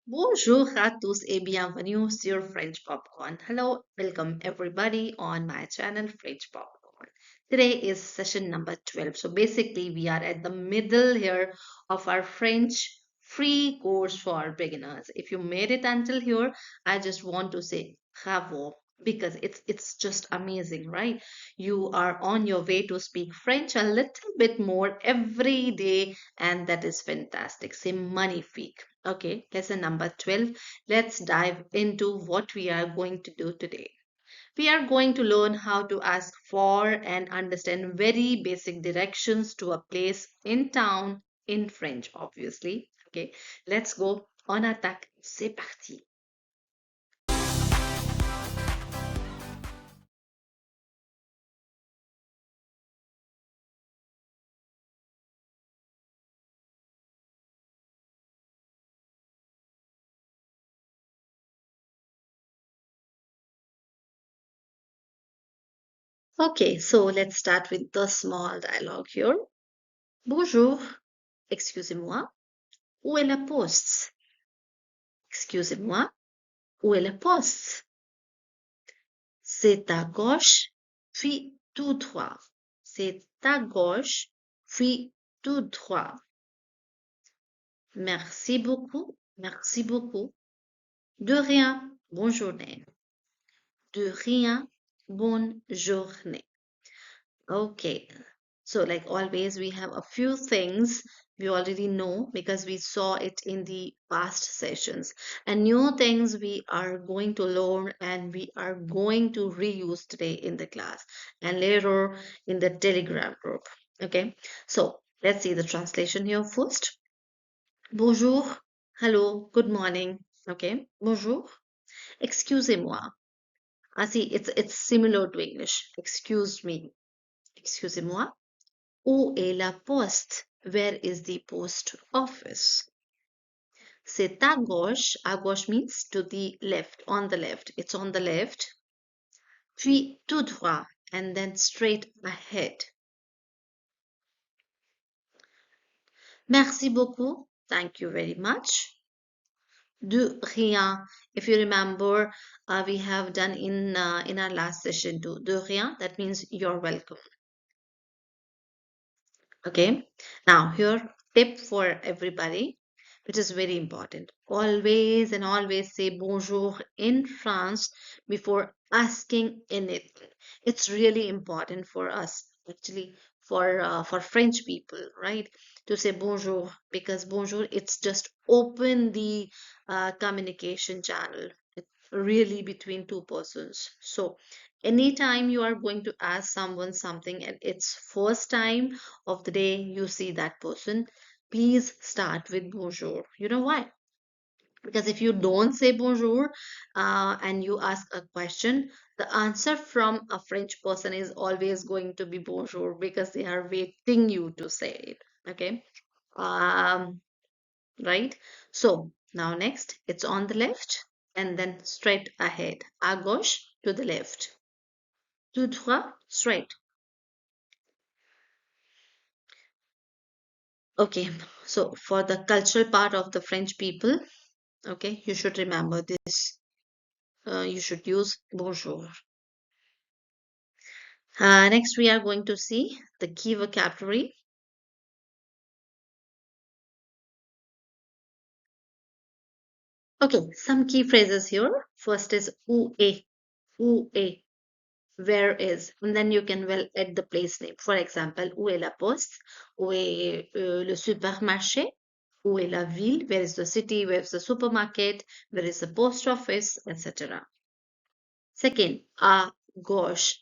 Bonjour à tous et bienvenue sur French Popcorn. Hello, welcome everybody on my channel French Popcorn. Today is session number 12. So basically, we are at the middle here of our French free course for beginners. If you made it until here, I just want to say bravo because it's just amazing, right? You are on your way to speak French a little bit more every day, and that is fantastic. C'est magnifique. Okay, lesson number 12. Let's dive into what we are going to do today. We are going to learn how to ask for and understand very basic directions to a place in town in French, obviously. Okay, let's go. On attaque, c'est parti. Okay, so let's start with the small dialogue here. Bonjour, excusez-moi, où est la poste? Excusez-moi, où est la poste? C'est à gauche, puis tout droit. C'est à gauche, puis tout droit. Merci beaucoup, merci beaucoup. De rien, bonne journée. De rien, bonne journée. Okay, so like always, we have a few things we already know because we saw it in the past sessions, and new things we are going to learn and we are going to reuse today in the class and later in the Telegram group. Okay, so let's see the translation here first. Bonjour, hello, good morning. Okay, bonjour. Excusez-moi. I see it's similar to English. Excuse me. Excusez-moi. Où est la poste? Where is the post office? C'est à gauche. À gauche means to the left, on the left. It's on the left. Puis tout droit, and then straight ahead. Merci beaucoup. Thank you very much. De rien. If you remember, we have done in our last session too. De rien. That means you're welcome. Okay. Now here tip for everybody, which is very important. Always and always say bonjour in France before asking anything. It's really important for us, actually, for French people, right? To say bonjour because bonjour it's just open the communication channel. It's really between two persons. So anytime you are going to ask someone something and it's first time of the day you see that person, please start with bonjour. You know why? Because if you don't say bonjour and you ask a question, the answer from a French person is always going to be bonjour because they are waiting you to say it. Okay. Um, right. So now next, it's on the left and then straight ahead. À gauche to the left. Tout droit, straight. Okay, so for the cultural part of the French people, okay, you should remember this. You should use bonjour. Next, we are going to see the key vocabulary. Okay, some key phrases here. First is où est, where is, and then you can well add the place name. For example, où est la poste, où est le supermarché, où est la ville, where is the city, where is the supermarket, where is the post office, etc. Second, à gauche,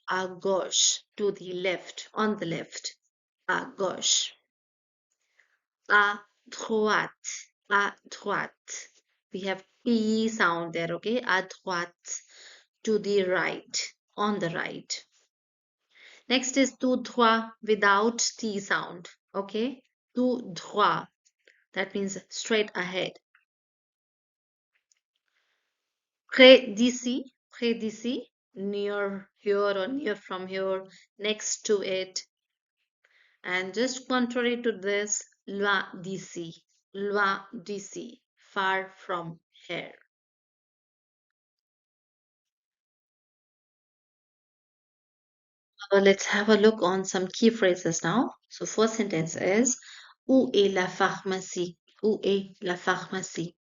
to the left, on the left, à gauche. À droite, à droite. We have P sound there, okay? À droite, to the right, on the right. Next is tout droit without T sound, okay? Tout droit, that means straight ahead. Près d'ici, near here or near from here, next to it. And just contrary to this, loin d'ici, loin d'ici, far from here. Let's have a look on some key phrases now. So first sentence is Où est la pharmacie? Où est la pharmacie?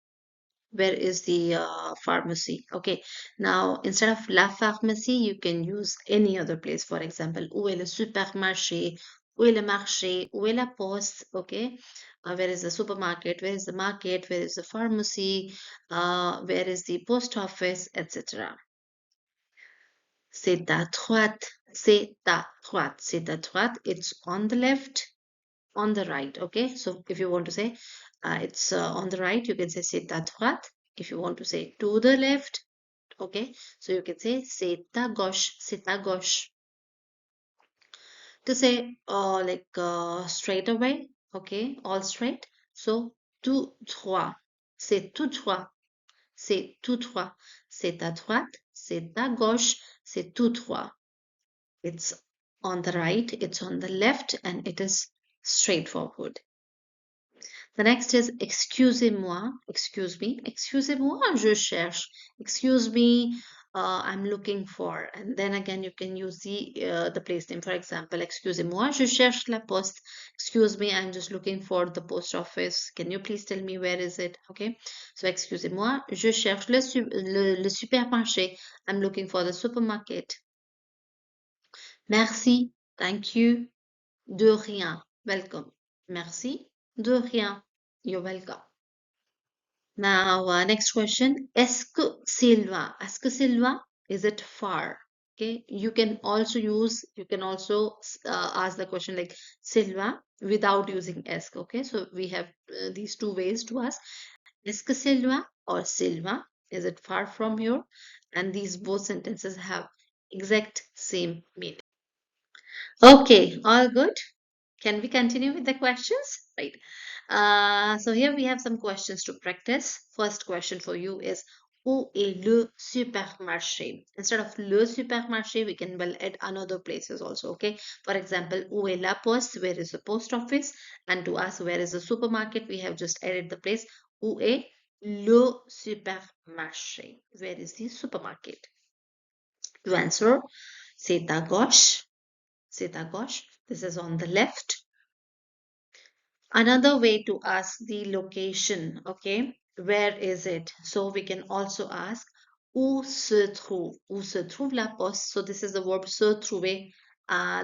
Where is the pharmacy? Okay, now instead of la pharmacie, you can use any other place. For example, où est le supermarché? Où est le marché? Où est la poste? Okay, where is the supermarket? Where is the market? Where is the pharmacy? Where is the post office, etc. C'est à droite. C'est à droite. C'est à droite. It's on the left, on the right. Okay, so if you want to say it's on the right, you can say c'est à droite. If you want to say to the left, okay, so you can say c'est à gauche. C'est à gauche. To say like straight away, okay, all straight. So tout droit. C'est tout droit. C'est tout droit. C'est à droite. C'est à gauche. C'est tout droit. It's on the right, it's on the left, and it is straightforward. The next is excusez-moi, excuse me, excusez-moi, je cherche, excuse me, I'm looking for, and then again you can use the place name. For example, excusez-moi, je cherche la poste. Excuse me, I'm just looking for the post office. Can you please tell me where is it? Okay, so excusez-moi, je cherche le supermarché. I'm looking for the supermarket. Merci, thank you, de rien, welcome. Merci, de rien, you're welcome. Now, next question. Est-ce que c'est loin? Est-ce que c'est loin? Is it far? Okay, you can also ask the question like c'est loin without using est. Okay, so we have these two ways to ask. Est-ce que c'est loin or c'est loin? Is it far from here? And these both sentences have exact same meaning. Okay, all good. Can we continue with the questions? Right. So here we have some questions to practice. First question for you is Où est le supermarché? Instead of le supermarché, we can well add another places also. Okay. For example, Où est la poste? Where is the post office? And to ask where is the supermarket, we have just added the place. Où est le supermarché? Where is the supermarket? To answer, c'est à gauche. C'est à gauche. This is on the left. Another way to ask the location, okay, where is it? So we can also ask où se trouve? Où se trouve la poste? So this is the verb se trouver.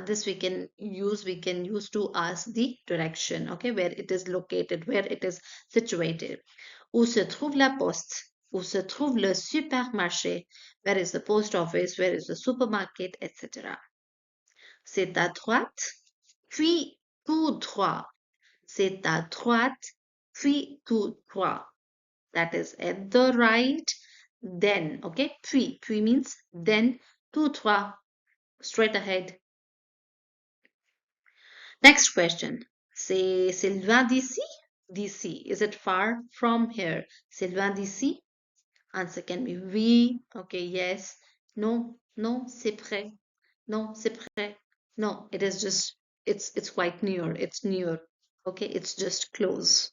This we can use to ask the direction, okay, where it is located, where it is situated. Où se trouve la poste? Où se trouve le supermarché? Where is the post office? Where is the supermarket, etc. C'est à droite, puis tout droit. C'est à droite, puis tout droit. That is at the right, then, okay? Puis means then, tout droit, straight ahead. Next question. C'est loin d'ici? D'ici. Is it far from here? C'est loin d'ici? Answer can be oui, okay, yes, non, non, c'est près. Non, c'est près. No, it is just, it's quite near. It's near. Okay, it's just close.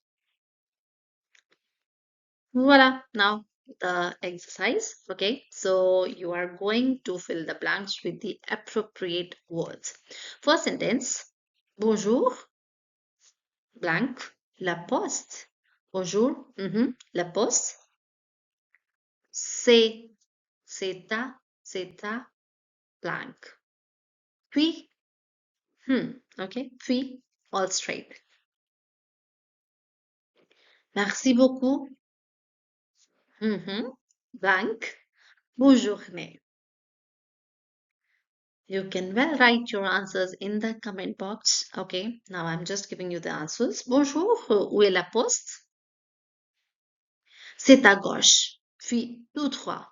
Voila, now the exercise. Okay, so you are going to fill the blanks with the appropriate words. First sentence, bonjour, blank, la poste. Bonjour, la poste. C'est, c'est à, blank. Puis, okay, puis, all straight. Merci beaucoup, blank, bonne journée. You can well write your answers in the comment box. Okay, now I'm just giving you the answers. Bonjour, où est la poste? C'est à gauche, puis tout droit.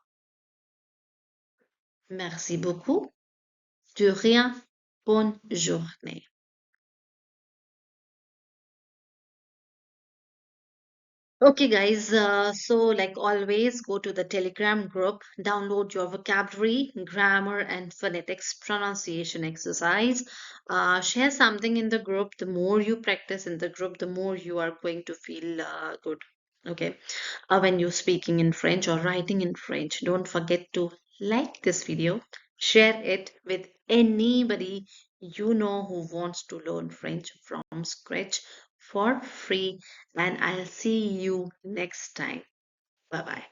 Merci beaucoup. De rien. Bonne journée. Okay, guys, so like always, go to the Telegram group, download your vocabulary, grammar, and phonetics pronunciation exercise. Share something in the group. The more you practice in the group, the more you are going to feel good. Okay. when you're speaking in French or writing in French. Don't forget to like this video, share it with anybody you know who wants to learn French from scratch for free, and I'll see you next time. Bye bye.